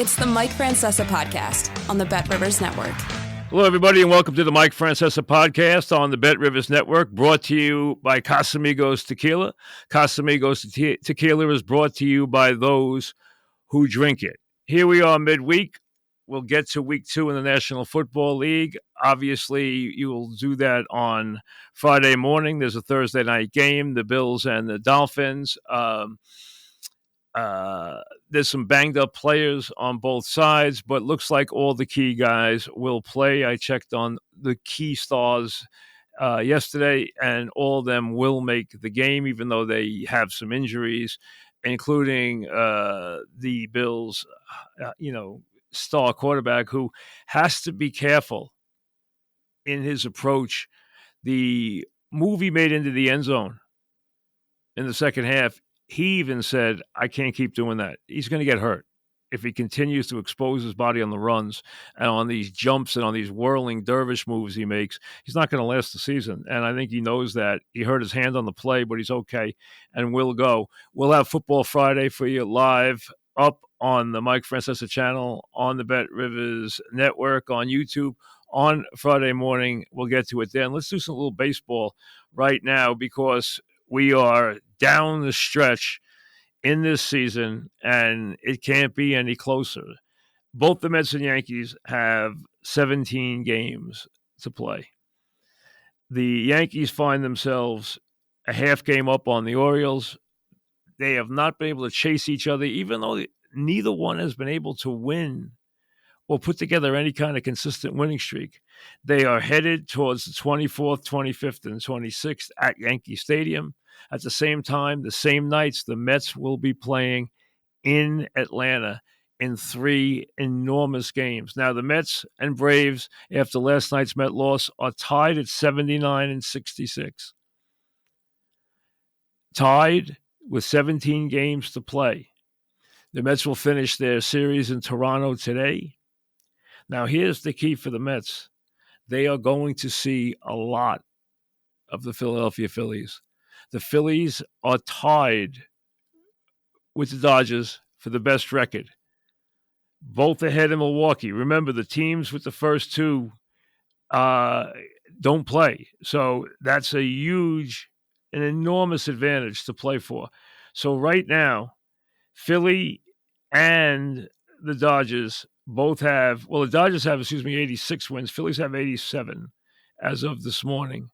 It's the Mike Francesa podcast on the Bet Rivers Network. Hello, everybody, and welcome to the Mike Francesa podcast on the Bet Rivers Network, brought to you by Casamigos Tequila. Casamigos Tequila is brought to you by those who drink it. Here we are midweek. We'll get to week 2 in the National Football League. Obviously, you will do that on Friday morning. There's a Thursday night game, the Bills and the Dolphins. There's some banged up players on both sides, but looks like all the key guys will play. I checked on the key stars yesterday, and all of them will make the game, even though they have some injuries, including the Bills, star quarterback who has to be careful in his approach. The move he made into the end zone in the second half, he even said, I can't keep doing that. He's going to get hurt if he continues to expose his body on the runs and on these jumps and on these whirling dervish moves he makes. He's not going to last the season, and I think he knows that. He hurt his hand on the play, but he's okay and will go. We'll have Football Friday for you live up on the Mike Francesa channel, on the Bet Rivers Network, on YouTube, on Friday morning. We'll get to it then. Let's do some little baseball right now because we are down the stretch in this season, and it can't be any closer. Both the Mets and Yankees have 17 games to play. The Yankees find themselves a half game up on the Orioles. They have not been able to chase each other, even though neither one has been able to win or put together any kind of consistent winning streak. They are headed towards the 24th, 25th, and 26th at Yankee Stadium. At the same time, the same nights, the Mets will be playing in Atlanta in 3 enormous games. Now, the Mets and Braves, after last night's Met loss, are tied at 79 and 66. Tied with 17 games to play. The Mets will finish their series in Toronto today. Now, here's the key for the Mets. They are going to see a lot of the Philadelphia Phillies. The Phillies are tied with the Dodgers for the best record, both ahead of Milwaukee. Remember, the teams with the first 2 don't play. So that's an enormous advantage to play for. So right now, Philly and the Dodgers both have, the Dodgers have, 86 wins. Phillies have 87 as of this morning.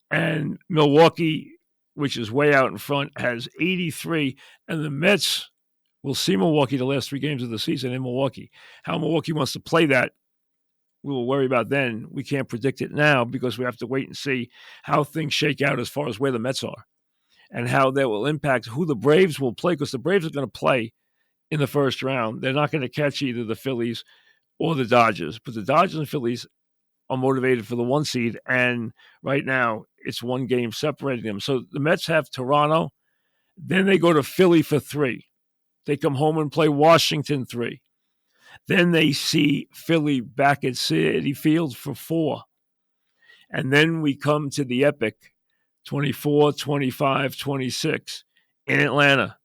And Milwaukee, which is way out in front, has 83. And the Mets will see Milwaukee the last 3 games of the season in Milwaukee. How Milwaukee wants to play that, we will worry about then. We can't predict it now because we have to wait and see how things shake out as far as where the Mets are and how that will impact who the Braves will play, because the Braves are going to play in the first round. They're not going to catch either the Phillies or the Dodgers. But the Dodgers and Phillies are motivated for the 1 seed, and right now it's 1 game separating them. So the Mets have Toronto, then they go to Philly for 3. They come home and play Washington 3. Then they see Philly back at Citi Field for 4. And then we come to the epic 24, 25, 26 in Atlanta.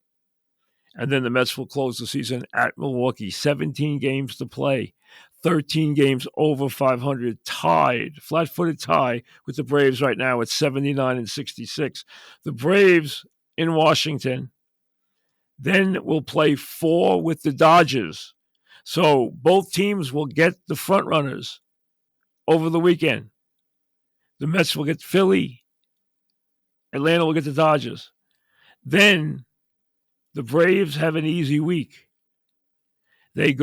And then the Mets will close the season at Milwaukee. 17 games to play. 13 games over 500, tied, flat-footed tie with the Braves right now at 79 and 66. The Braves in Washington then will play 4 with the Dodgers. So both teams will get the front runners over the weekend. The Mets will get Philly. Atlanta will get the Dodgers. Then the Braves have an easy week. They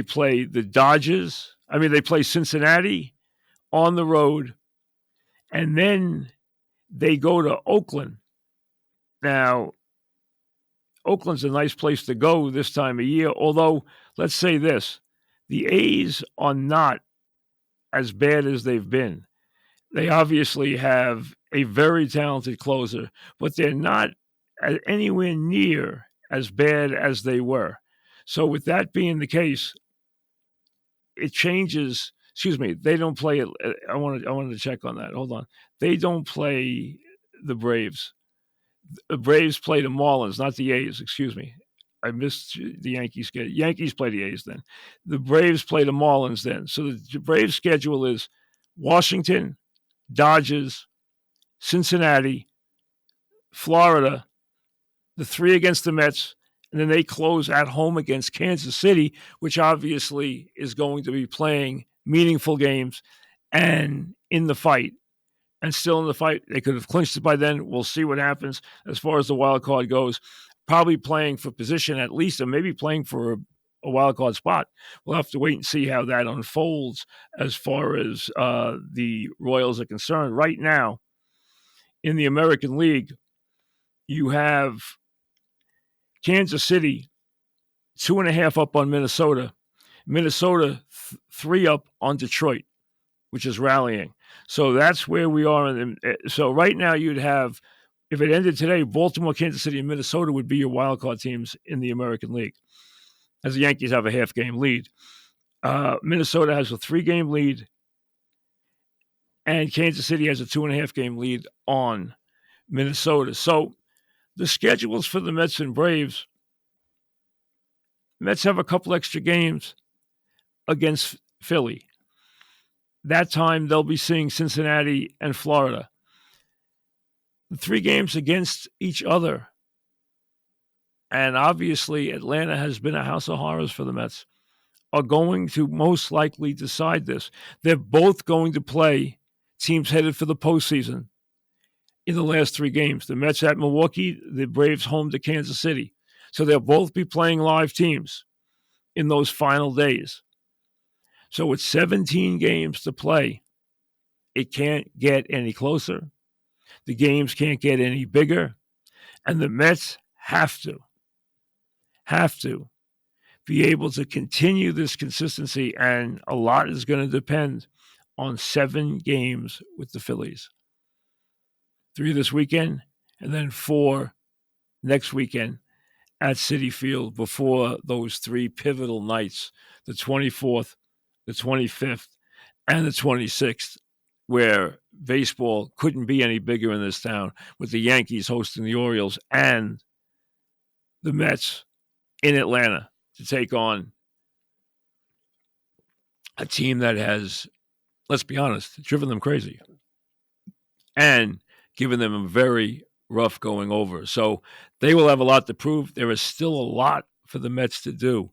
play the Dodgers. They play Cincinnati on the road. And then they go to Oakland. Now, Oakland's a nice place to go this time of year. Although, let's say this, the A's are not as bad as they've been. They obviously have a very talented closer, but they're not anywhere near as bad as they were. So with that being the case, it changes. They don't play it. I wanted to check on that. Hold on. They don't play the Braves. The Braves play the Marlins, not the A's. I missed the Yankees. Yankees play the A's then. The Braves play the Marlins then. So the Braves schedule is Washington, Dodgers, Cincinnati, Florida, the three against the Mets, and then they close at home against Kansas City, which obviously is going to be playing meaningful games and in the fight. And still in the fight. They could have clinched it by then. We'll see what happens as far as the wild card goes. Probably playing for position at least, or maybe playing for a wild card spot. We'll have to wait and see how that unfolds as far as the Royals are concerned. Right now, in the American League, you have Kansas City 2.5 up on Minnesota. Minnesota 3 up on Detroit, which is rallying. So that's where we are. So right now you'd have, if it ended today, Baltimore, Kansas City, and Minnesota would be your wild card teams in the American League, as the Yankees have a half-game lead. Minnesota has a 3-game lead, and Kansas City has a 2.5-game lead on Minnesota. So the schedules for the Mets and Braves, Mets have a couple extra games against Philly. That time, they'll be seeing Cincinnati and Florida. The 3 games against each other. And obviously, Atlanta has been a house of horrors for the Mets, are going to most likely decide this. They're both going to play teams headed for the postseason in the last 3 games. The Mets at Milwaukee, the Braves home to Kansas City. So they'll both be playing live teams in those final days. So with 17 games to play, it can't get any closer. The games can't get any bigger. And the Mets have to be able to continue this consistency. And a lot is going to depend on 7 games with the Phillies. 3 this weekend, and then 4 next weekend at Citi Field before those 3 pivotal nights, the 24th, the 25th, and the 26th, where baseball couldn't be any bigger in this town, with the Yankees hosting the Orioles and the Mets in Atlanta to take on a team that has, let's be honest, driven them crazy and given them a very rough going over. So they will have a lot to prove. There is still a lot for the Mets to do.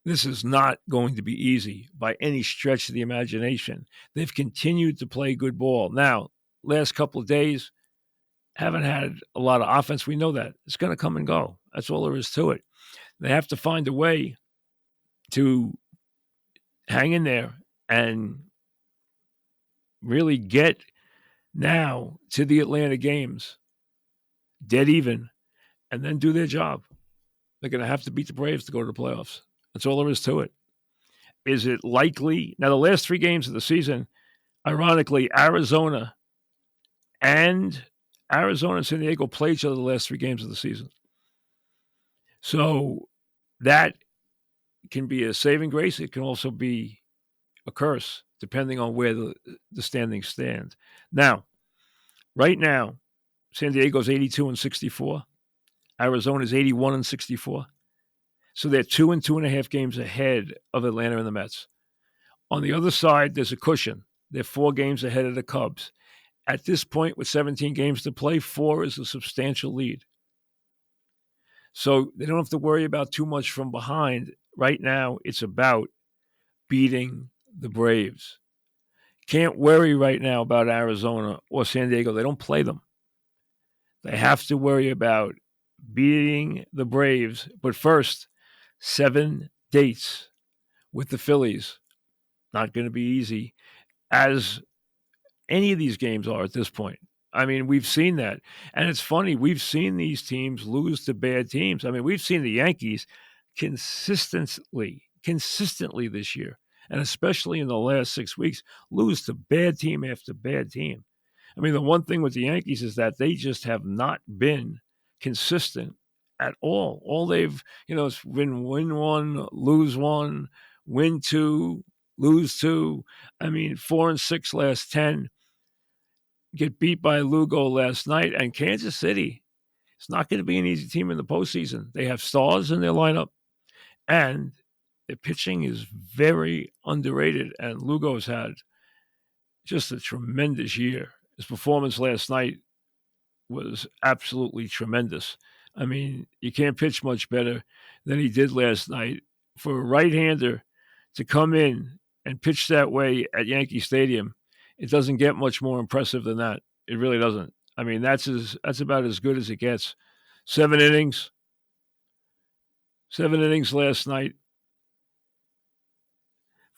This is not going to be easy by any stretch of the imagination. They've continued to play good ball. Now, last couple of days, haven't had a lot of offense. We know that. It's going to come and go. That's all there is to it. They have to find a way to hang in there and really get now to the Atlanta games dead even and then do their job. They're going to have to beat the Braves to go to the playoffs. That's all there is to it. Is it likely? Now, the last 3 games of the season, ironically, Arizona and San Diego played each other the last 3 games of the season. So that can be a saving grace. It can also be a curse, depending on where the standings stand. Now, right now, San Diego's 82-64. Arizona's 81-64. So they're 2 and 2.5 games ahead of Atlanta and the Mets. On the other side, there's a cushion. They're 4 games ahead of the Cubs. At this point, with 17 games to play, 4 is a substantial lead. So they don't have to worry about too much from behind. Right now, it's about beating the Braves. Can't worry right now about Arizona or San Diego. They don't play them. They have to worry about beating the Braves. But first, 7 dates with the Phillies. Not going to be easy, as any of these games are at this point. I mean, we've seen that. And it's funny, we've seen these teams lose to bad teams. I mean, we've seen the Yankees consistently this year, and especially in the last 6 weeks, lose to bad team after bad team. I mean, the one thing with the Yankees is that they just have not been consistent at all. All they've, it's been win 1, lose 1, win 2, lose 2. I mean, 4 and 6 last 10. Get beat by Lugo last night. And Kansas City It's not going to be an easy team in the postseason. They have stars in their lineup, and their pitching is very underrated. And Lugo's had just a tremendous year. His performance last night was absolutely tremendous. I mean, you can't pitch much better than he did last night. For a right-hander to come in and pitch that way at Yankee Stadium, it doesn't get much more impressive than that. It really doesn't. I mean, that's about as good as it gets. 7 innings. 7 innings last night.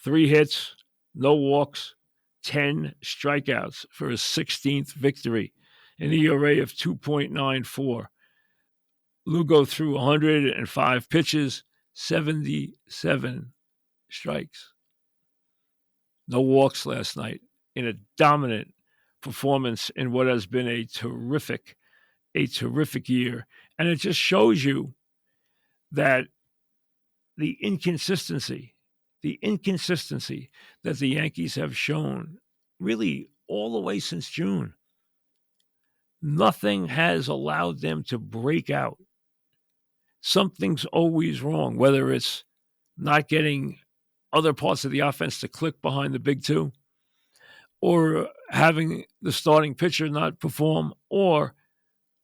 3 hits, no walks, 10 strikeouts for his 16th victory, an ERA of 2.94. Lugo threw 105 pitches, 77 strikes. No walks last night in a dominant performance in what has been a terrific year. And it just shows you that the inconsistency that the Yankees have shown really all the way since June. Nothing has allowed them to break out. Something's always wrong, whether it's not getting other parts of the offense to click behind the big two, or having the starting pitcher not perform, or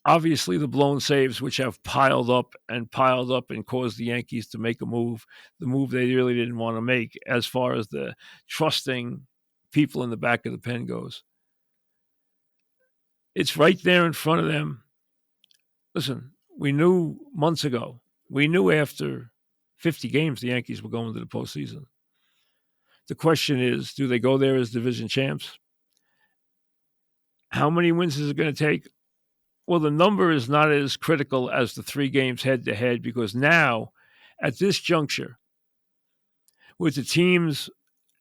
obviously the blown saves, which have piled up and caused the Yankees to make the move they really didn't want to make as far as the trusting people in the back of the pen goes. It's right there in front of them. Listen, we knew months ago, after 50 games the Yankees were going to the postseason. The question is, do they go there as division champs? How many wins is it going to take? Well, the number is not as critical as the 3 games head-to-head, because now, at this juncture, with the teams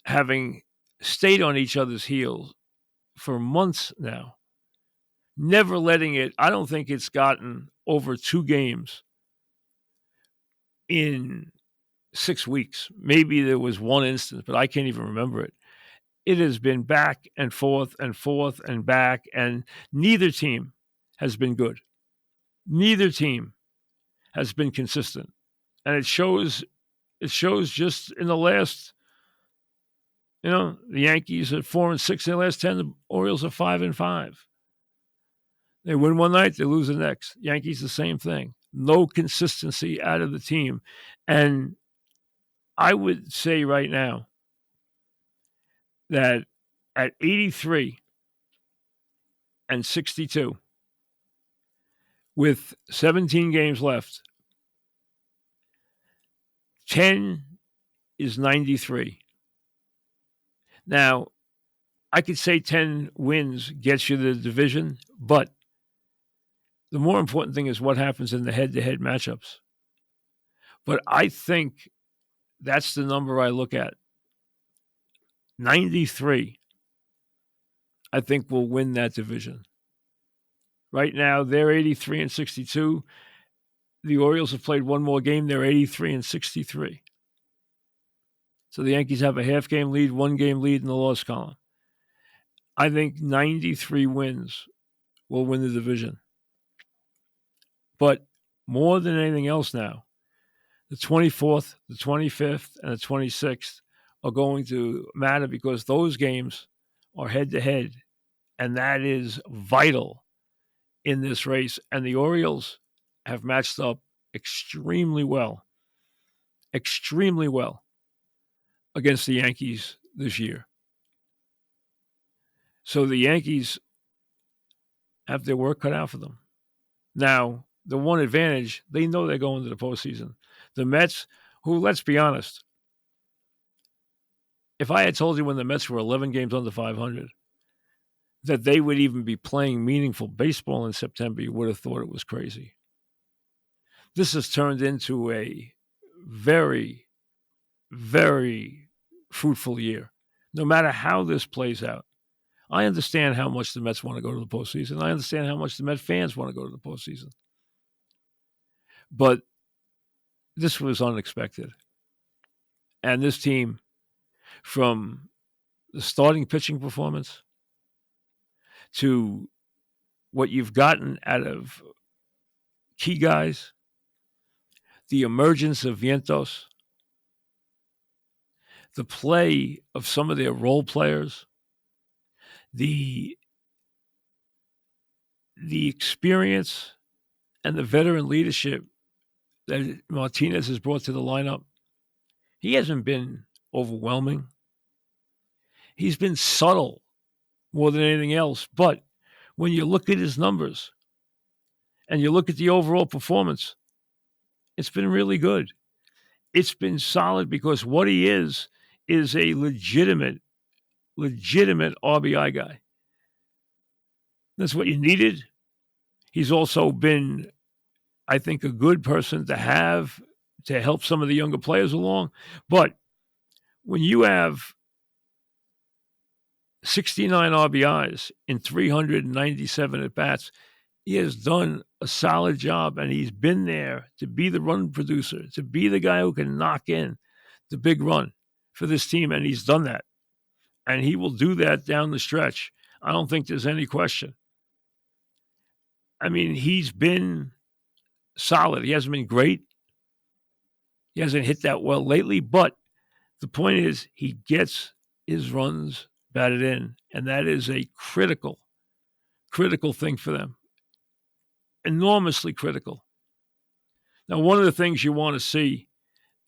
having stayed on each other's heels for months now, never letting it, I don't think it's gotten over 2 games in 6 weeks. Maybe there was one instance, but I can't even remember it. It has been back and forth and back, and neither team has been good. Neither team has been consistent. And it shows just in the last, the Yankees are 4-6 in the last 10, the Orioles are 5-5. They win one night, they lose the next. Yankees, the same thing. No consistency out of the team. And I would say right now that at 83 and 62, with 17 games left, 10 is 93. Now, I could say 10 wins gets you the division, but the more important thing is what happens in the head-to-head matchups. But I think that's the number I look at. 93, I think, will win that division. Right now, they're 83 and 62. The Orioles have played one more game. They're 83 and 63. So the Yankees have a half-game lead, 1-game lead in the loss column. I think 93 wins will win the division. But more than anything else now, the 24th, the 25th, and the 26th are going to matter, because those games are head-to-head, and that is vital in this race. And the Orioles have matched up extremely well against the Yankees this year. So the Yankees have their work cut out for them. Now, the one advantage, they know they're going to the postseason. The Mets, who, let's be honest, if I had told you when the Mets were 11 games under 500 that they would even be playing meaningful baseball in September, you would have thought it was crazy. This has turned into a very, very fruitful year. No matter how this plays out, I understand how much the Mets want to go to the postseason. I understand how much the Met fans want to go to the postseason. But this was unexpected. And this team, from the starting pitching performance to what you've gotten out of key guys, the emergence of Vientos, the play of some of their role players, the experience and the veteran leadership that Martinez has brought to the lineup. He hasn't been overwhelming. He's been subtle more than anything else. But when you look at his numbers and you look at the overall performance, it's been really good. It's been solid because what he is a legitimate RBI guy. That's what you needed. He's also been, I think, a good person to have to help some of the younger players along. But when you have 69 RBIs in 397 at-bats, he has done a solid job, and he's been there to be the run producer, to be the guy who can knock in the big run for this team, and he's done that. And he will do that down the stretch. I don't think there's any question. I mean, he's been solid. He hasn't been great. He hasn't hit that well lately, but the point is he gets his runs batted in, and that is a critical thing for them. Enormously critical. Now, one of the things you want to see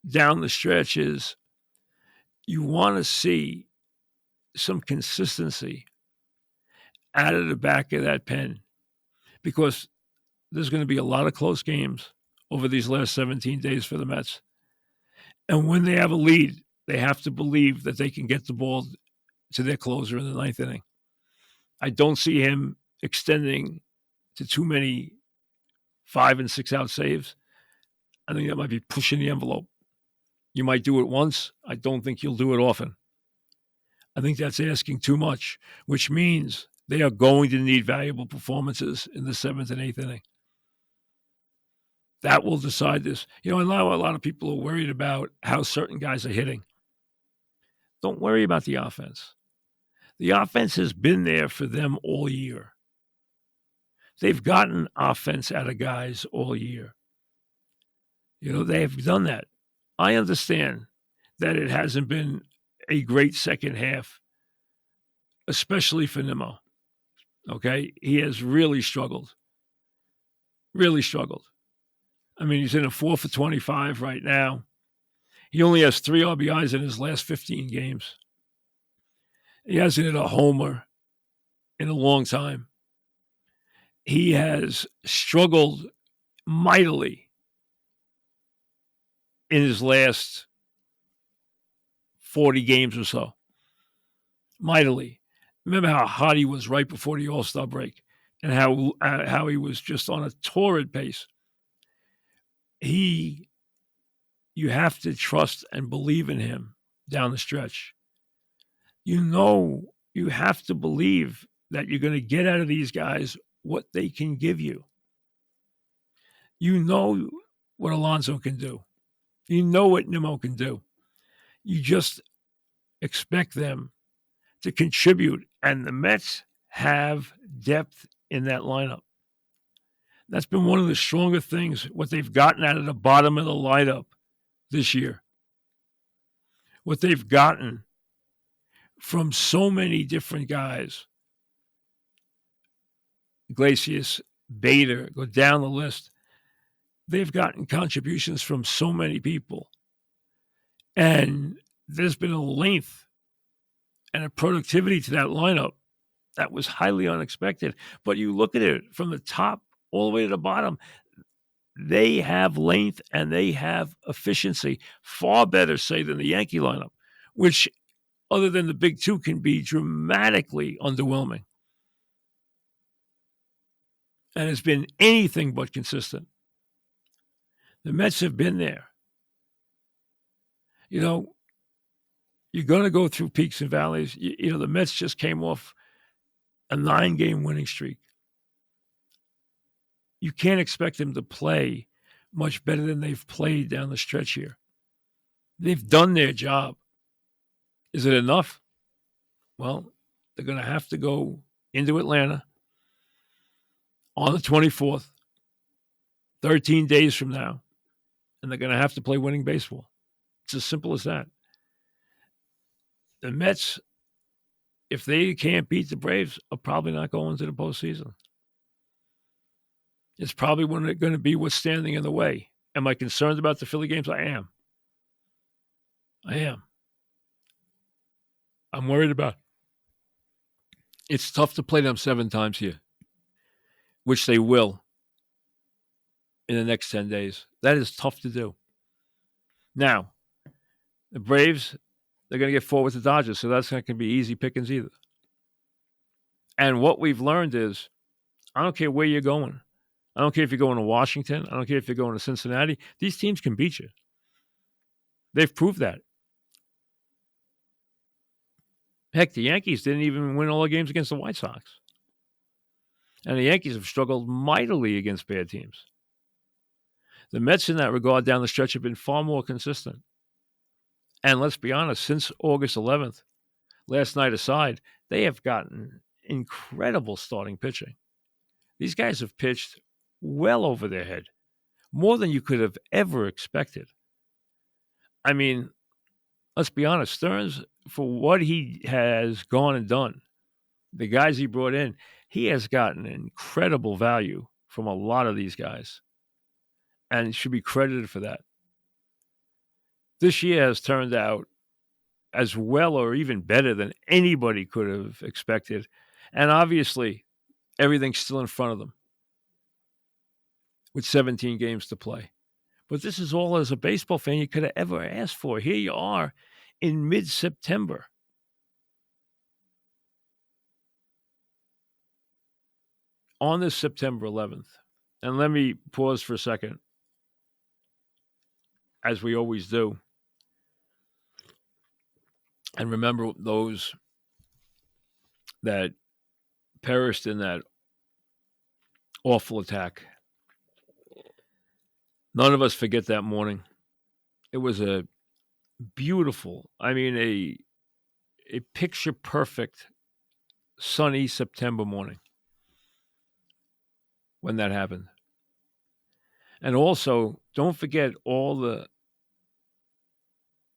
down the stretch is you want to see some consistency out of the back of that pen, because there's going to be a lot of close games over these last 17 days for the Mets. And when they have a lead, they have to believe that they can get the ball to their closer in the ninth inning. I don't see him extending to too many 5 and 6 out saves. I think that might be pushing the envelope. You might do it once. I don't think you'll do it often. I think that's asking too much, which means they are going to need valuable performances in the 7th and 8th inning. That will decide this. You know, I know a lot of people are worried about how certain guys are hitting. Don't worry about the offense. The offense has been there for them all year. They've gotten offense out of guys all year. You know, they've done that. I understand that it hasn't been a great second half, especially for Nimmo. Okay? He has really struggled. Really struggled. I mean, he's in a 4 for 25 right now. He only has 3 RBIs in his last 15 games. He hasn't hit a homer in a long time. He has struggled mightily in his last 40 games or so. Mightily. Remember how hot he was right before the All-Star break and how he was just on a torrid pace. You have to trust and believe in him down the stretch. You know, you have to believe that you're going to get out of these guys what they can give you. You know what Alonso can do. You know what Nimmo can do. You just expect them to contribute, and the Mets have depth in that lineup. That's been one of the stronger things, what they've gotten out of the bottom of the lineup this year. What they've gotten from so many different guys. Iglesias, Bader, go down the list. They've gotten contributions from so many people. And there's been a length and a productivity to that lineup that was highly unexpected. But you look at it from the top all the way to the bottom, they have length and they have efficiency. Far better, say, than the Yankee lineup, which, other than the big two, can be dramatically underwhelming. And it's been anything but consistent. The Mets have been there. You know, you're going to go through peaks and valleys. You know, the Mets just came off a 9-game winning streak. You can't expect them to play much better than they've played down the stretch here. They've done their job. Is it enough? Well, they're going to have to go into Atlanta on the 24th 13 days from now, and they're going to have to play winning baseball. It's as simple as that. The Mets, if they can't beat the Braves, are probably not going to the postseason. It's probably going to be what's standing in the way. Am I concerned about the Philly games? I am. I'm worried about it. It's tough to play them 7 times here, which they will in the next 10 days. That is tough to do. Now, the Braves, they're going to get 4 with the Dodgers, so that's not going to be easy pickings either. And what we've learned is, I don't care where you're going. I don't care if you're going to Washington. I don't care if you're going to Cincinnati. These teams can beat you. They've proved that. Heck, the Yankees didn't even win all the games against the White Sox. And the Yankees have struggled mightily against bad teams. The Mets, in that regard, down the stretch have been far more consistent. And let's be honest, since August 11th, last night aside, they have gotten incredible starting pitching. These guys have pitched well over their head, more than you could have ever expected. I mean, let's be honest, Stearns, for what he has gone and done, the guys he brought in, he has gotten incredible value from a lot of these guys, and should be credited for that. This year has turned out as well or even better than anybody could have expected, and obviously, everything's still in front of them with 17 games to play. But this is all, as a baseball fan, you could have ever asked for. Here you are in mid-September. On this September 11th. And let me pause for a second, as we always do, and remember those that perished in that awful attack. None of us forget that morning. It was a beautiful, a picture-perfect, sunny September morning when that happened. And also, don't forget all the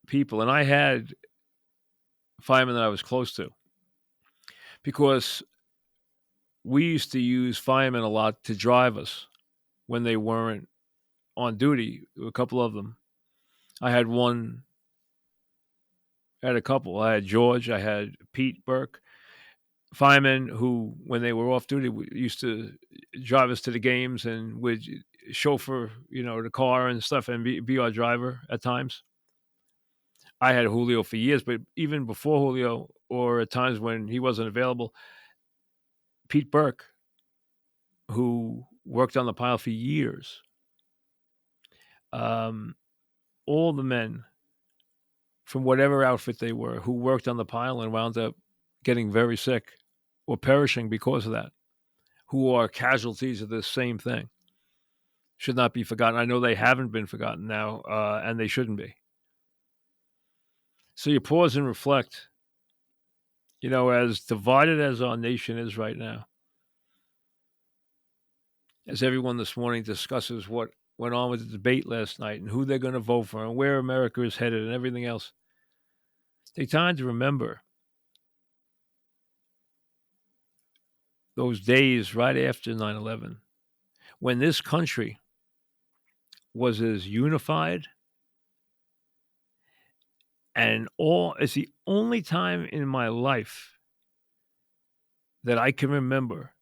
people, and I had firemen that I was close to, because we used to use firemen a lot to drive us when they weren't on duty. A couple of them. I had a couple. I had George. I had Pete Burke. Firemen who, when they were off duty, used to drive us to the games and would chauffeur, the car and stuff, and be our driver at times. I had Julio for years, but even before Julio, or at times when he wasn't available, Pete Burke, who worked on the pile for years. All the men from whatever outfit they were who worked on the pile and wound up getting very sick or perishing because of that, who are casualties of this same thing, should not be forgotten. I know they haven't been forgotten now, and they shouldn't be. So you pause and reflect, as divided as our nation is right now, as everyone this morning discusses what went on with the debate last night and who they're going to vote for and where America is headed and everything else, take time to remember those days right after 9/11, when this country was as unified, and it's the only time in my life that I can remember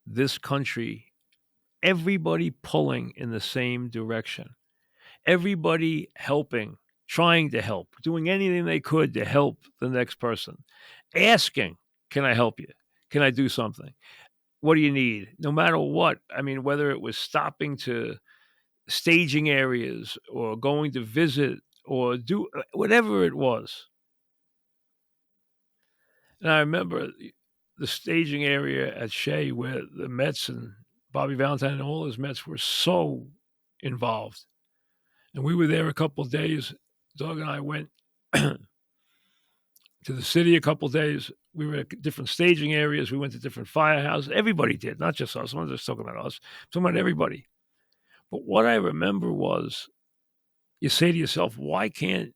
this country, everybody pulling in the same direction, everybody helping, trying to help, doing anything they could to help the next person, asking, can I help you? Can I do something? What do you need? No matter what. Whether it was stopping to staging areas or going to visit or do whatever it was. And I remember the staging area at Shea, where the Mets and Bobby Valentine and all his Mets were so involved. And we were there a couple of days. Doug and I went to the city a couple of days. We were at different staging areas. We went to different firehouses. Everybody did, not just us. I'm not just talking about us. I'm talking about everybody. But what I remember was, you say to yourself, why can't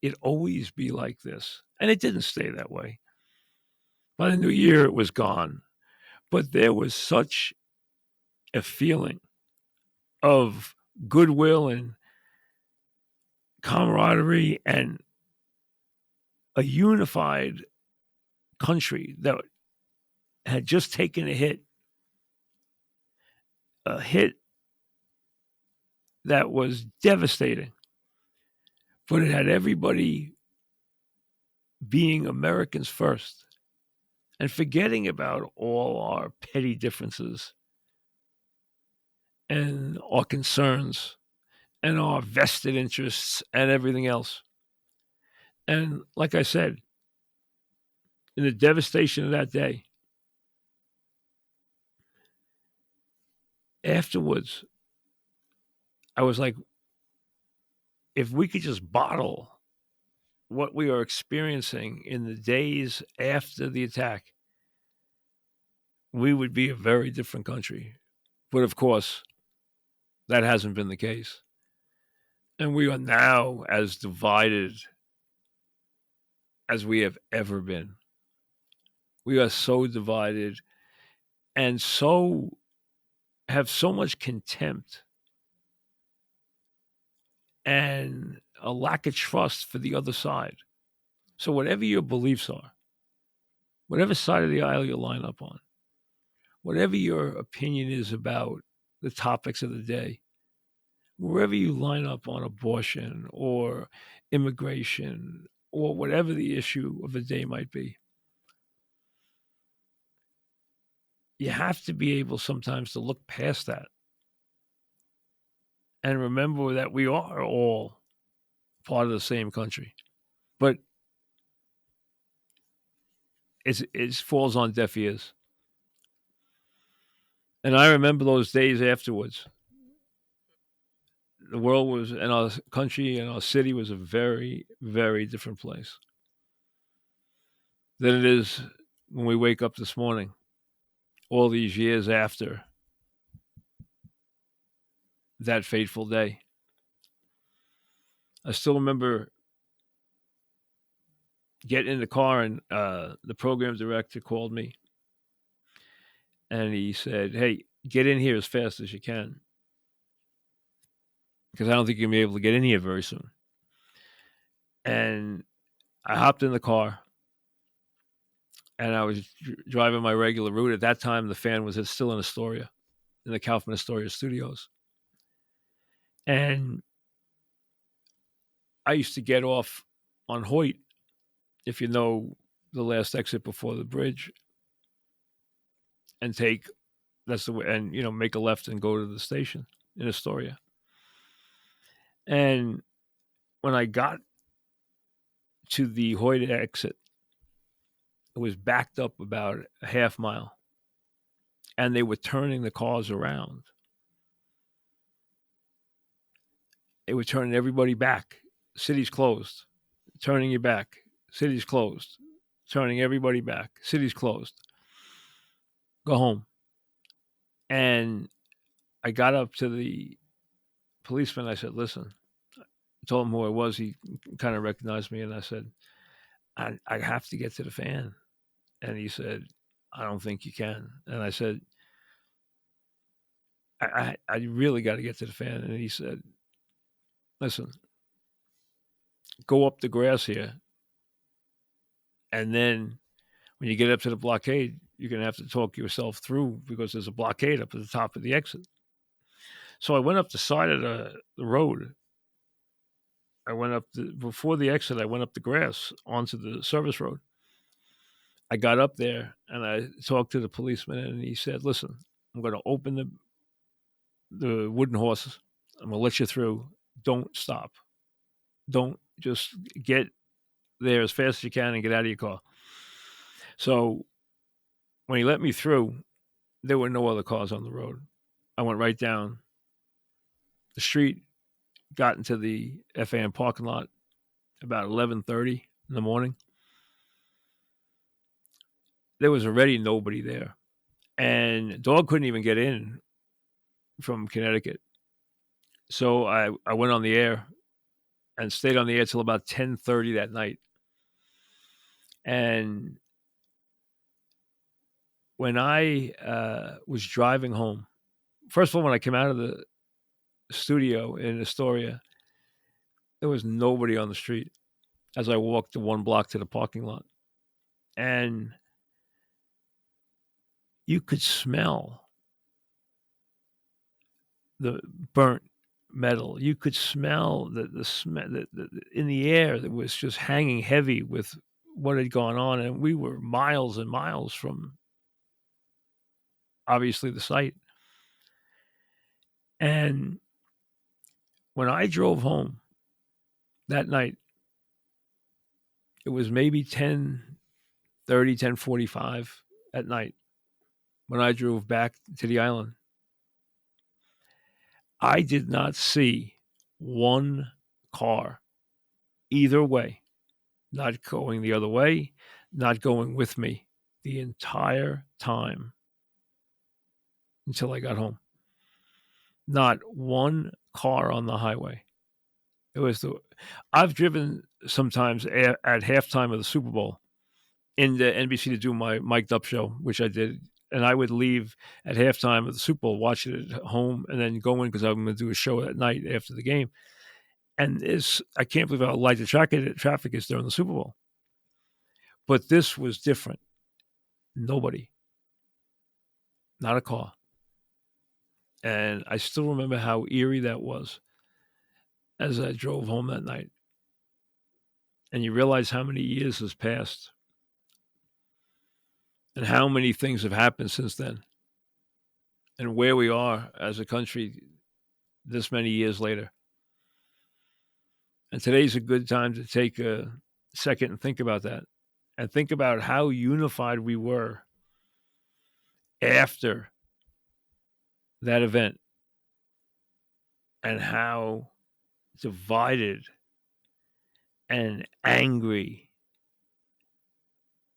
it always be like this? And it didn't stay that way. By the new year, it was gone. But there was such a feeling of goodwill and camaraderie and a unified country that had just taken a hit that was devastating. But it had everybody being Americans first and forgetting about all our petty differences and our concerns and our vested interests and everything else. And like I said, in the devastation of that day, afterwards, I was like, if we could just bottle what we are experiencing in the days after the attack, we would be a very different country. But of course, that hasn't been the case. And we are now as divided as we have ever been. We are so divided and so have so much contempt and a lack of trust for the other side. So whatever your beliefs are, whatever side of the aisle you line up on, whatever your opinion is about the topics of the day, wherever you line up on abortion or immigration or whatever the issue of the day might be, you have to be able sometimes to look past that and remember that we are all part of the same country. But it falls on deaf ears. And I remember those days afterwards. The world was, and our country and our city was a very, very different place than it is when we wake up this morning, all these years after that fateful day. I still remember getting in the car, and the program director called me, and he said, "Hey, get in here as fast as you can, because I don't think you'll be able to get in here very soon." And I hopped in the car, and I was driving my regular route. At that time, the fan was still in Astoria, in the Kaufman Astoria studios. And I used to get off on Hoyt, if you know the last exit before the bridge, and that's the way, and make a left and go to the station in Astoria. And when I got to the Hoyt exit, it was backed up about a half mile, and they were turning the cars around. They were turning everybody back. City's closed. Turning you back. City's closed. Turning everybody back. City's closed. Go home. And I got up to the policeman. I said, "Listen," I told him who I was. He kind of recognized me. And I said, I have to get to the fan. And he said, "I don't think you can." And I said, I really got to get to the fan. And he said, "Listen, go up the grass here. And then when you get up to the blockade, you're going to have to talk yourself through, because there's a blockade up at the top of the exit." So I went up the side of the road. I went up before the exit. I went up the grass onto the service road. I got up there and I talked to the policeman, and he said, "Listen, I'm going to open the wooden horses. I'm going to let you through. Don't stop. Don't, just get there as fast as you can and get out of your car." So when he let me through, there were no other cars on the road. I went right down the street, got into the FAM parking lot about 11:30 in the morning. There was already nobody there. And dog couldn't even get in from Connecticut. So I went on the air and stayed on the air till about 10:30 that night. And when I was driving home, first of all, when I came out of the studio in Astoria, there was nobody on the street as I walked the 1 block to the parking lot. And you could smell the burnt metal. You could smell the smell in the air that was just hanging heavy with what had gone on. And we were miles and miles from, obviously, the site. And when I drove home that night, it was maybe 10:30, 10:45 at night when I drove back to the island. I did not see one car either way, not going the other way, not going with me the entire time until I got home. Not one car on the highway. I've driven sometimes at halftime of the Super Bowl into NBC to do my mic'd up show, which I did. And I would leave at halftime of the Super Bowl, watch it at home, and then go in because I'm going to do a show at night after the game. And I can't believe how light the traffic is during the Super Bowl. But this was different. Nobody. Not a car. And I still remember how eerie that was as I drove home that night. And you realize how many years has passed and how many things have happened since then and where we are as a country this many years later. And today's a good time to take a second and think about that and think about how unified we were after that event and how divided and angry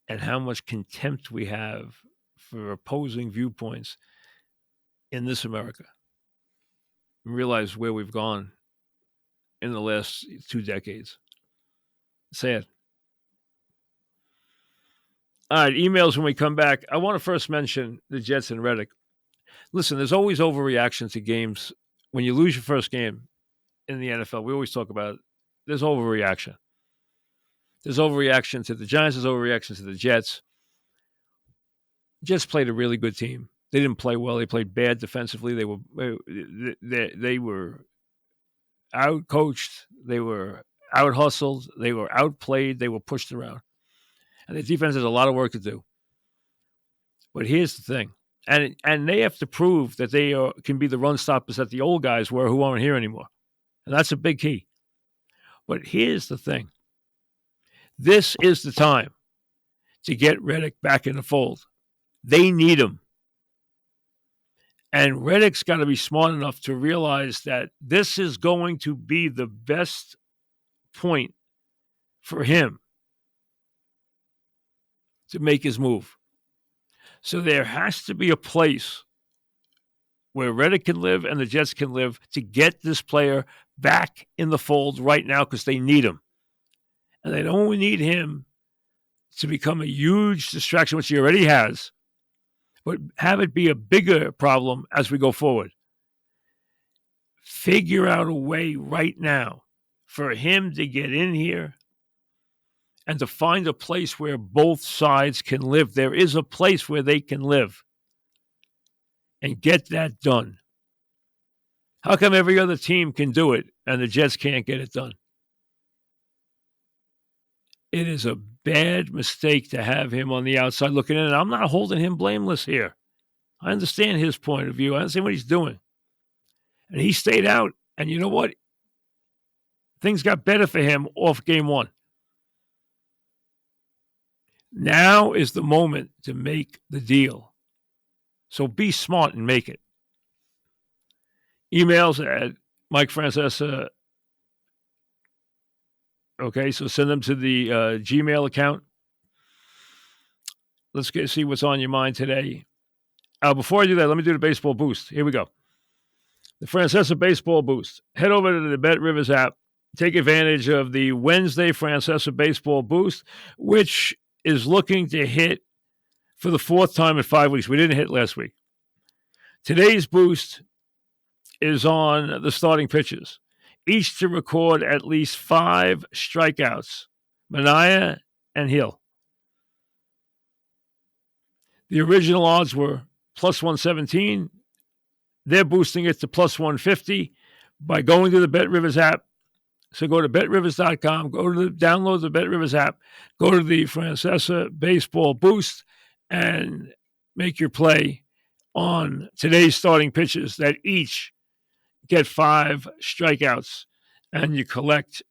and how much contempt we have for opposing viewpoints in this America. And realize where we've gone in the last 2 decades. Sad. All right, emails when we come back. I want to first mention the Jets and Reddick. Listen, there's always overreaction to games. When you lose your first game in the NFL, we always talk about it. There's overreaction. There's overreaction to the Giants. There's overreaction to the Jets. Jets played a really good team. They didn't play well. They played bad defensively. They were out-coached. They were out-hustled. They were outplayed. They were pushed around. And the defense has a lot of work to do. But here's the thing. And they have to prove that they can be the run stoppers that the old guys were who aren't here anymore. And that's a big key. But here's the thing. This is the time to get Reddick back in the fold. They need him. And Reddick's got to be smart enough to realize that this is going to be the best point for him to make his move. So there has to be a place where Reddick can live and the Jets can live to get this player back in the fold right now because they need him. And they don't need him to become a huge distraction, which he already has, but have it be a bigger problem as we go forward. Figure out a way right now for him to get in here and to find a place where both sides can live. There is a place where they can live. And get that done. How come every other team can do it and the Jets can't get it done? It is a bad mistake to have him on the outside looking in. And I'm not holding him blameless here. I understand his point of view. I understand what he's doing. And he stayed out. And you know what? Things got better for him off game one. Now is the moment to make the deal. So be smart and make it. Emails at Mike Francesa. Okay, so send them to the Gmail account. Let's see what's on your mind today. Before I do that, let me do the baseball boost. Here we go. The Francesa Baseball Boost. Head over to the Bet Rivers app. Take advantage of the Wednesday Francesa Baseball Boost, which is looking to hit for the fourth time in 5 weeks. We didn't hit last week. Today's boost is on the starting pitchers, each to record at least 5 strikeouts, Manaea and Hill. The original odds were plus 117. They're boosting it to plus 150 by going to the Bet Rivers app. So go to betrivers.com, download the Bet Rivers app, go to the Francesa Baseball Boost, and make your play on today's starting pitchers that each get 5 strikeouts, and you collect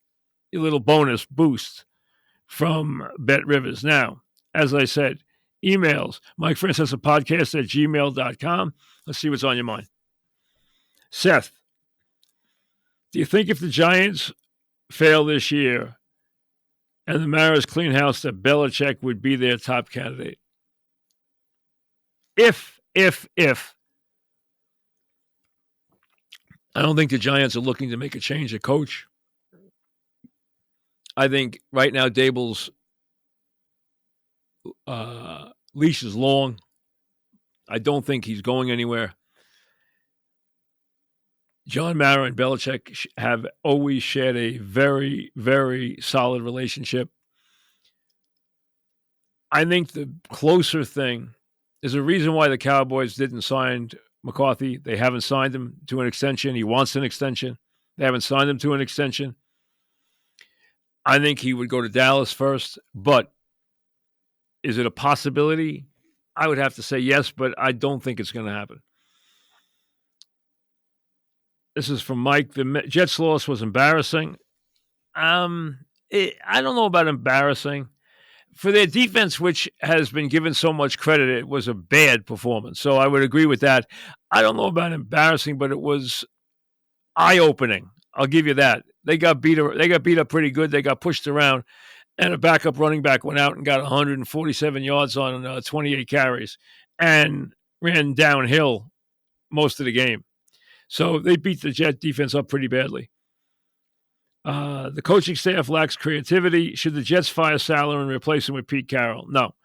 your little bonus boost from Bet Rivers. Now, as I said, emails, MikeFrancesapodcast@gmail.com. Let's see what's on your mind. Seth, do you think if the Giants fail this year and the Mariners clean house, that Belichick would be their top candidate? If. I don't think the Giants are looking to make a change at coach. I think right now Dable's leash is long. I don't think he's going anywhere. John Mara and Belichick have always shared a very, very solid relationship. I think the closer thing is a reason why the Cowboys didn't sign McCarthy. They haven't signed him to an extension. He wants an extension. They haven't signed him to an extension. I think he would go to Dallas first, but is it a possibility? I would have to say yes, but I don't think it's going to happen. This is from Mike. The Jets loss was embarrassing. I don't know about embarrassing. For their defense, which has been given so much credit, it was a bad performance. So I would agree with that. I don't know about embarrassing, but it was eye-opening. I'll give you that. They got beat up pretty good. They got pushed around, and a backup running back went out and got 147 yards on 28 carries and ran downhill most of the game. So they beat the Jet defense up pretty badly. The coaching staff lacks creativity. Should the Jets fire Salah and replace him with Pete Carroll? No.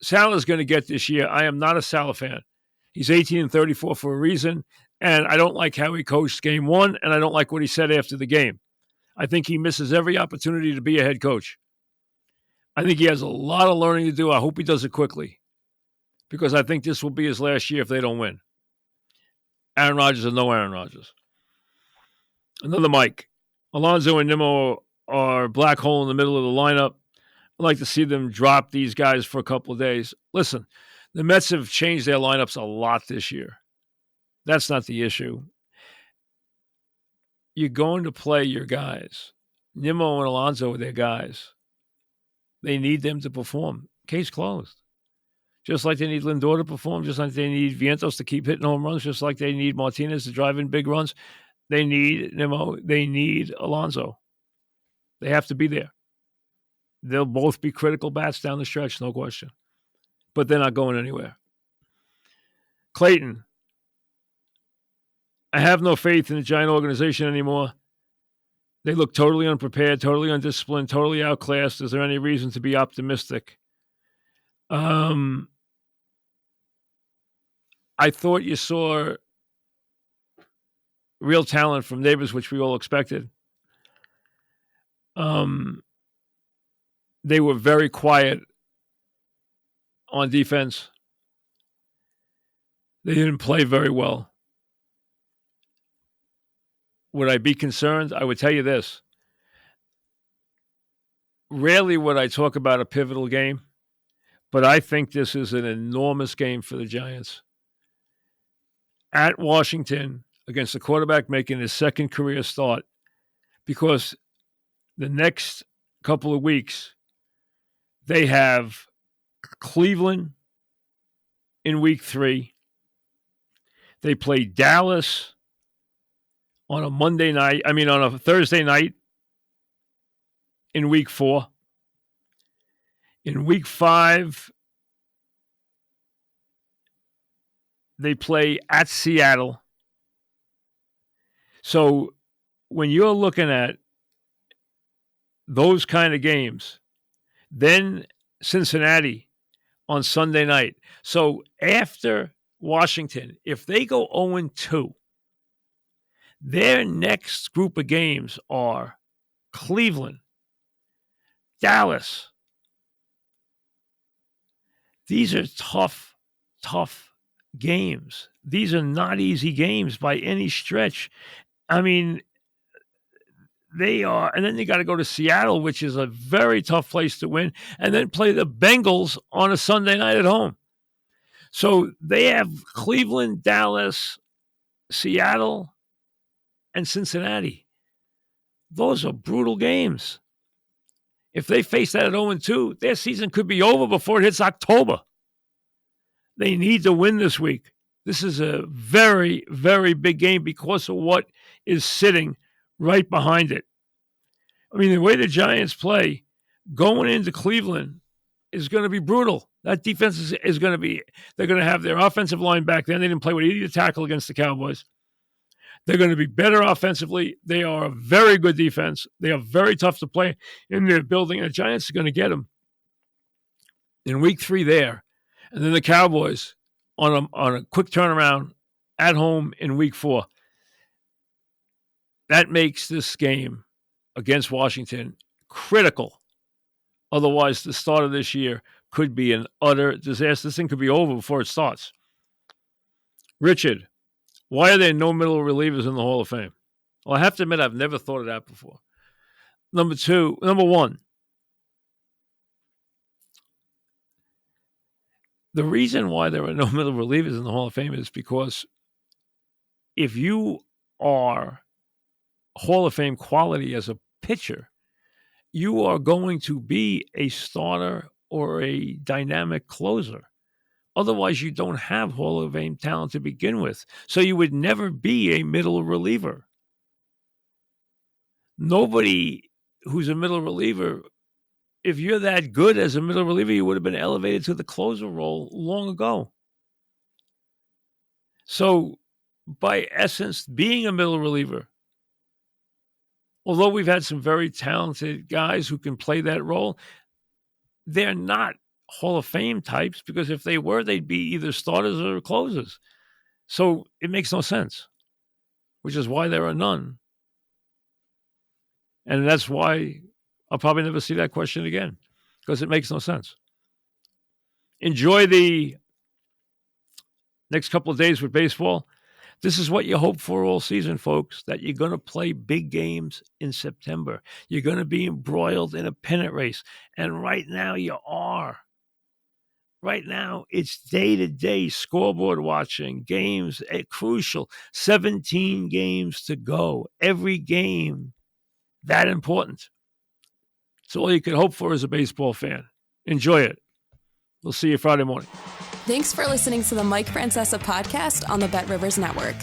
Salah's going to get this year. I am not a Salah fan. He's 18-34 for a reason, and I don't like how he coached game one, and I don't like what he said after the game. I think he misses every opportunity to be a head coach. I think he has a lot of learning to do. I hope he does it quickly, because I think this will be his last year if they don't win. Aaron Rodgers or no Aaron Rodgers. Another Mike. Alonso and Nimmo are a black hole in the middle of the lineup. I'd like to see them drop these guys for a couple of days. Listen, the Mets have changed their lineups a lot this year. That's not the issue. You're going to play your guys. Nimmo and Alonso are their guys. They need them to perform. Case closed. Just like they need Lindor to perform, just like they need Vientos to keep hitting home runs, just like they need Martinez to drive in big runs. They need Nimmo. They need Alonso. They have to be there. They'll both be critical bats down the stretch, no question. But they're not going anywhere. Clayton. I have no faith in the Giant organization anymore. They look totally unprepared, totally undisciplined, totally outclassed. Is there any reason to be optimistic? I thought you saw real talent from Neighbors, which we all expected. They were very quiet on defense. They didn't play very well. Would I be concerned? I would tell you this. Rarely would I talk about a pivotal game, but I think this is an enormous game for the Giants. At Washington, against the quarterback making his second career start, because the next couple of weeks, they have Cleveland in week 3. They play Dallas on a Thursday night in week 4. In week 5, they play at Seattle. So when you're looking at those kind of games, then Cincinnati on Sunday night. So after Washington, if they go 0-2, their next group of games are Cleveland, Dallas. These are tough games. These are not easy games by any stretch. I mean, they are, and then you got to go to Seattle, which is a very tough place to win, and then play the Bengals on a Sunday night at home. So they have Cleveland, Dallas, Seattle, and Cincinnati. Those are brutal games. If they face that at 0-2, their season could be over before it hits October. They need to win this week. This is a very, very big game because of what is sitting right behind it. I mean, the way the Giants play going into Cleveland is going to be brutal. That defense is going to be, they're going to have their offensive line back then. They didn't play with either tackle against the Cowboys. They're going to be better offensively. They are a very good defense. They are very tough to play in their building. And the Giants are going to get them in week 3 there. And then the Cowboys on a quick turnaround at home in week 4. That makes this game against Washington critical. Otherwise, the start of this year could be an utter disaster. This thing could be over before it starts. Richard, why are there no middle relievers in the Hall of Fame? Well, I have to admit, I've never thought of that before. Number one, the reason why there are no middle relievers in the Hall of Fame is because if you are Hall of Fame quality as a pitcher, you are going to be a starter or a dynamic closer. Otherwise, you don't have Hall of Fame talent to begin with. So you would never be a middle reliever. Nobody who's a middle reliever, if you're that good as a middle reliever, you would have been elevated to the closer role long ago. So by essence, being a middle reliever, although we've had some very talented guys who can play that role, they're not Hall of Fame types, because if they were, they'd be either starters or closers. So it makes no sense, which is why there are none. And that's why I'll probably never see that question again, because it makes no sense. Enjoy the next couple of days with baseball. This is what you hope for all season, folks, that you're going to play big games in September. You're going to be embroiled in a pennant race. And right now you are. Right now, it's day-to-day scoreboard watching, games, crucial, 17 games to go. Every game, that important. So all you can hope for as a baseball fan. Enjoy it. We'll see you Friday morning. Thanks for listening to the Mike Francesa podcast on the Bet Rivers Network.